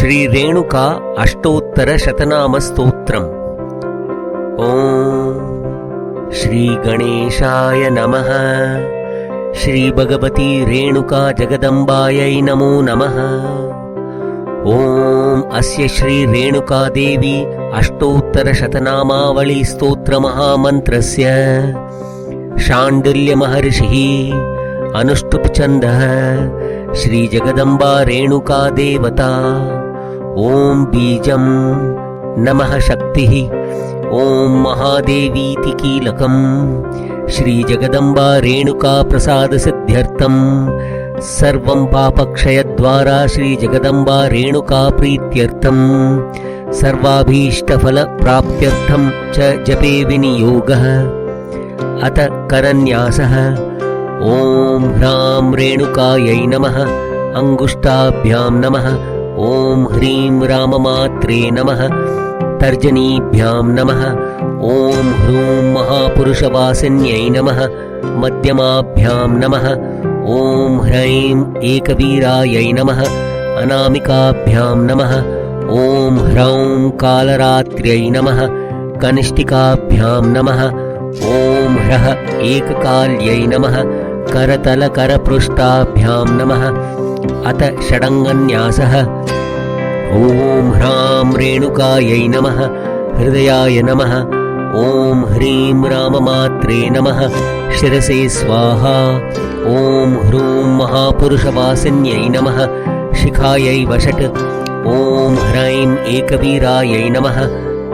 ಶ್ರೀ ರೇಣುಕಾ ಅಷ್ಟೋತ್ತರ ಶತನಾಮ ಸ್ತೋತ್ರಂ. ಓಂ ಶ್ರೀ ಗಣೇಶಾಯ ನಮಃ. ಶ್ರೀ ಭಗವತಿ ರೇಣುಕಾ ಜಗದಂಬಾಯೈ ನಮೋ ನಮಃ. ಓಂ ಅಸ್ಯ ಶ್ರೀ ರೇಣುಕಾ ದೇವಿ ಅಷ್ಟೋತ್ತರ ಶತನಾಮಾವಳಿ ಸ್ತೋತ್ರ ಮಹಾಮಂತ್ರಸ್ಯ ಶಾಂಡಿಲ್ಯ ಮಹರ್ಷಿಃ ಅನುಷ್ಠುಪ್ ಛಂದಃ ಶ್ರೀ ಜಗದಂಬಾ ರೇಣುಕಾ ದೇವತಾ. ಓಂ ಬೀಜಂ ನಮಃ ಶಕ್ತಿಃ. ಓಂ ಮಹಾದೇವೀತಿ ಕೀಲಕಂ. ಶ್ರೀ ಜಗದಂಬಾ ರೇಣುಕಾ ಪ್ರಸಾದ ಸಿದ್ಧ್ಯರ್ಥಂ ಸರ್ವಂ ಪಾಪಕ್ಷಯದ್ವಾರಾ ಶ್ರೀ ಜಗದಂಬಾ ರೇಣುಕಾ ಪ್ರೀತ್ಯರ್ಥಂ ಸರ್ವಾಭೀಷ್ಟಫಲ ಪ್ರಾಪ್ತ್ಯರ್ಥಂ ಚ ಜಪೇ ವಿನಿಯೋಗಃ. ಅತ ಕರನ್ಯಾಸಃ. ಓಂ ಹ್ರಾಂ ರೇಣುಕಾಯೈ ನಮಃ. ಅಂಗುಷ್ಟಾಭ್ಯಾಂ ನಮಃ. ಓಂ ಹ್ರೀಂ ರಾಮಮಾತ್ರೇ ನಮಃ. ತರ್ಜನೀಭ್ಯಾಂ ನಮಃ. ಓಂ ಹ್ರೂಂ ಮಹಾಪುರುಷವಾಸಿನ್ಯೈ ನಮಃ. ಮಧ್ಯಮಾಭ್ಯಾಂ ನಮಃ. ಓಂ ಹ್ರೈಂ ಏಕವೀರಾಯೈ ನಮಃ. ಅನಾಮಿಕಾಭ್ಯಾಂ ನಮಃ. ಓಂ ಹ್ರೌಂ ಕಾಲರಾತ್ರ್ಯೈ ನಮಃ. ಕನಿಷ್ಠಿಕಾಭ್ಯಾಂ ನಮಃ. ಓಂ ಹ್ರಃ ಏಕಕಾಲ್ಯೈ ನಮಃ. ಕರತಲಕರಪೃಷ್ಠಾಭ್ಯಾಂ ನಮಃ. ಅತ ಷಡಂಗನ್ಯಾಸಃ. ಓಂ ಹ್ರಾಂ ರೇಣುಕಾಯೈ ನಮಃ. ಹೃದಯಾಯ ನಮಃ. ಓಂ ಹ್ರೀಂ ರಾಮಮಾತ್ರೇ ನಮಃ. ಶಿರಸೇ ಸ್ವಾಹಾ. ಓಂ ಹ್ರೂಂ ಮಹಾಪುರುಷವಾಸಿನ್ಯೈ ನಮಃ. ಶಿಖಾಯೈ ವಷಟ್. ಓಂ ಹ್ರೈಂ ಏಕವೀರಾಯೈ ನಮಃ.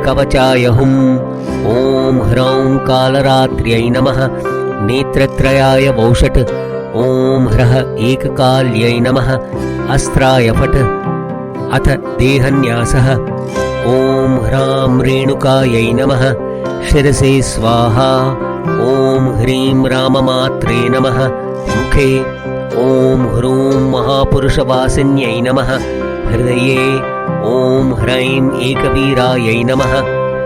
ಕವಚಾಯ ಹುಂ. ಓಂ ಹ್ರೌಂ ಕಾಲರಾತ್ರ್ಯೈ ನಮಃ. ನೇತ್ರತ್ರಯಾಯ ವೌಷಟ್. ಓಂ ಹ್ರಃ ಏಕಕಾಲ್ಯೈ ನಮಃ. ಅಸ್ತ್ರಾಯ ಫಟ್. ಅಥ ದೇಹನ್ಯಾಸಃ. ಓಂ ಹ್ರಾಂ ರೇಣುಕಾಯೈ ನಮಃ. ಶಿರಸೇ ಸ್ವಾಹಾ. ಓಂ ಹ್ರೀಂ ರಾಮಮಾತ್ರೇ ನಮಃ. ಮುಖೇ. ಓಂ ಹ್ರೂಂ ಮಹಾಪುರುಷವಾಸಿನ್ಯೈ ನಮಃ. ಹೃದಯೇ. ಓಂ ಹ್ರೈಂ ಏಕವೀರಾಯೈ ನಮಃ.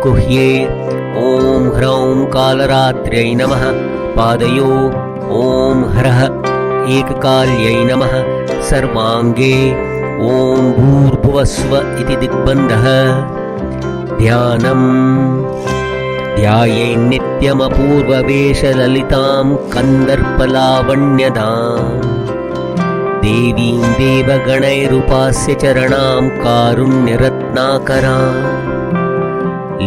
ಗುಹ್ಯೇ. ಓಂ ಹ್ರೌಂ ಕಾಲರಾತ್ರ್ಯೈ ನಮಃ. ಪಾದಯೋ. ಓಂ ಹ್ರಃ ಏಕಕಾಲ್ಯೈ ನಮಃ. ಸರ್ವಾಂಗೇ. ಓಂ ಭೂರ್ಭುವಸ್ವ ಇತಿ ದಿಗ್ಬಂಧಃ. ಧ್ಯಾನಂ. ಧ್ಯಾಯೇನ್ನಿತ್ಯಮಪೂರ್ವವೇಷಲಲಿತಾಂ ಕಂದರ್ಪಲಾವಣ್ಯದಾಂ ದೇವೀಂ ದೇವಗಣೈರುಪಾಸ್ಯ ಚರಣಾಂ ಕಾರುಣ್ಯರತ್ನಾಕರಾಂ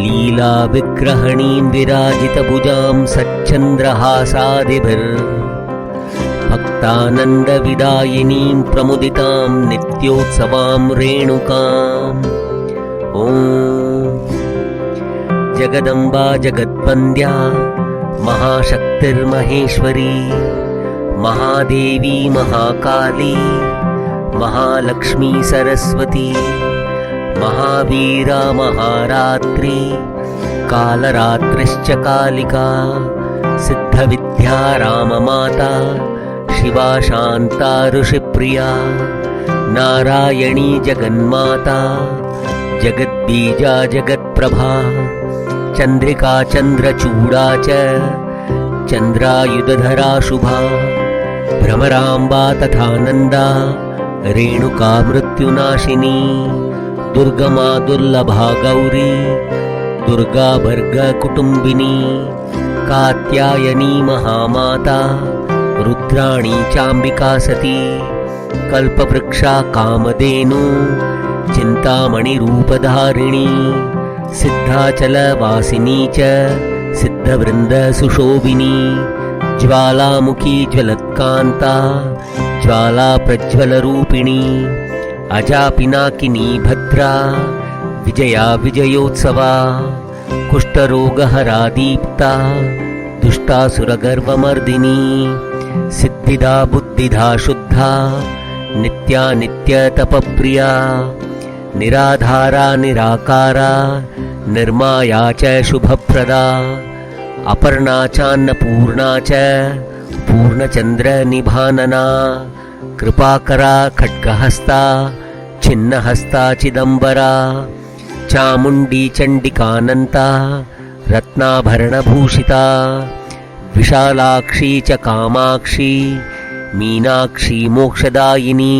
ಲೀಲಾ ವಿಗ್ರಹಣೀಂ ವಿರಾಜಿತಭುಜಾಂ ಸಚ್ಛಂದ್ರಹಾಸಾದಿಭಿರ್ ಭಕ್ತಾನಂದವಿದಾಯಿನೀಂ ಪ್ರಮುದಿತಾಂ ನಿತ್ಯೋತ್ಸವಾಂ ರೇಣುಕಾಂ. ಓಂ ಜಗದಂಬಾ ಜಗದ್ವಂದ್ಯಾ ಮಹಾಶಕ್ತಿರ್ಮಹೇಶ್ವರಿ ಮಹಾದೇವಿ ಮಹಾಕಾಲಿ ಮಹಾಲಕ್ಷ್ಮೀ ಸರಸ್ವತಿ ಮಹಾವೀರ ಮಹಾರಾತ್ರಿ ಕಾಲರಾತ್ರಿಶ್ಚ ಕಾಲಿಕಾ ಸಿದ್ಧವಿದ್ಯಾ ರಾಮಮಾತಾ ಶಿವಾ ಶಾಂತಾ ಋಷಿಪ್ರಿಯಾ ನಾರಾಯಣೀ ಜಗನ್ಮಾತಾ ಜಗದ್ಬೀಜಾ ಜಗತ್ಪ್ರಭಾ ಚಂದ್ರಿಕಾ ಚಂದ್ರಚೂಡಾ ಚ ಚಂದ್ರಾಯುಧಧರಾ ಶುಭಾ ಭ್ರಮರಾಂಬಾ ತಥಾನಂದಾ ರೇಣುಕಾ ಮೃತ್ಯುನಾಶಿನಿ ದುರ್ಗಮಾ ದುರ್ಲಭಾ ಗೌರಿ ದುರ್ಗಾ ಭರ್ಗ ಕುಟುಂಬಿನಿ ಕಾತ್ಯಾಯನಿ ಮಹಾಮಾತಾ ರುದ್ರಾಣಿ ಚಾಂಬಿಕಾ ಸತಿ ಕಲ್ಪವೃಕ್ಷಾ ಕಾಮಧೇನು ಚಿಂತಾಮಣಿ ರೂಪಧಾರಿಣಿ ಸಿದ್ಧಾಚಲವಾಸಿನಿ ಚ ಸಿದ್ಧವೃಂದ ಸುಶೋಭಿನಿ ಜ್ವಾಲಾಮುಖಿ ಜ್ವಲತ್ಕಾಂತಾ ಜ್ವಾಲಾ ಪ್ರಜ್ವಲರೂಪಿಣಿ ಅಜಾಪಿನಾಕಿನಿ ಭದ್ರಾ ವಿಜಯಾ ವಿಜಯೋತ್ಸವಾ ಕುಷ್ಠರೋಗಹರಾ ದೀಪ್ತಾ ದುಷ್ಟಾಸುರಗರ್ವಮರ್ದಿನಿ ಸಿದ್ಧಿದಾ ಬುದ್ಧಿದಾ ಶುದ್ಧಾ ನಿತ್ಯಾ ನಿತ್ಯ ತಪಪ್ರಿಯಾ ನಿರಾಧಾರಾ ನಿರಾಕಾರಾ ನಿರ್ಮಾಯಾ ಚ ಶುಭಪ್ರದಾ ಅಪರ್ಣಾ ಚಾನ್ನಪೂರ್ಣಾ ಚ ಪೂರ್ಣಚಂದ್ರ ನಿಭಾನನಾ ಕೃಪಾಕರಾ ಖಡ್ಗಹಸ್ತಾ ಚಿನ್ನಹಸ್ತಾ ಚಿದಂಬರಾ ಚಾಮುಂಡಿ ಚಂಡಿಕಾನಂತಾ ರತ್ನಾಭರಣಭೂಷಿತಾ ವಿಶಾಲಾಕ್ಷಿ ಚ ಕಾಮಾಕ್ಷಿ मीनाक्षी मोक्षदायिनी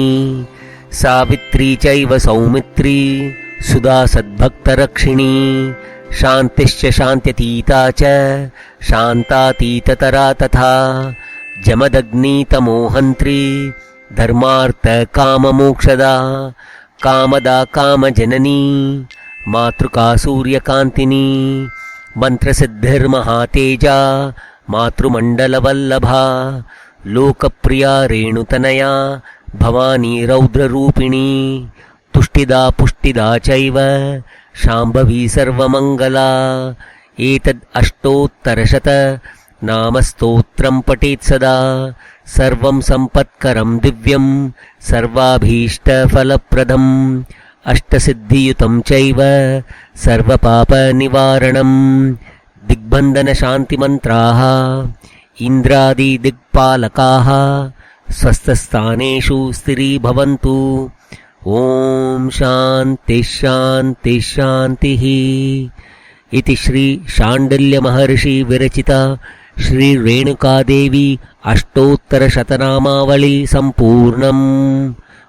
सावित्री चैव सौमित्री सुधा सद्भक्तरक्षिणी शान्तिश्च शान्त्यतीता च शान्तातीततरा तथा जमदग्नितमोहन्त्री धर्मार्थकाममोक्षदा कामदा कामजननी मातृका सूर्यकान्तिनी मन्त्रसिद्धिर्महातेजा मातृमण्डलवल्लभा लोकप्रिया रेणुतनया भवानी रौद्ररूपिणी तुष्टिदा पुष्टिदा चैव शाम्भवी सर्वमङ्गला एतद् अष्टोत्तरशत नामस्तोत्रं पठेत् सदा सर्वं सम्पत्करं दिव्यं सर्वाभीष्टफलप्रदम् अष्टसिद्धियुतं चैव सर्वपापनिवारणम् दिग्बन्धनशान्तिमन्त्राः इन्द्रादिदिक्पालकाः स्वस्थस्थानेषु स्थिरीभवन्तु। ॐ शान्तिः शान्तिः शान्तिः इति श्री शाण्डिल्यमहर्षि विरचिता श्री रेणुकादेवी अष्टोत्तरशतनामावली सम्पूर्णम्।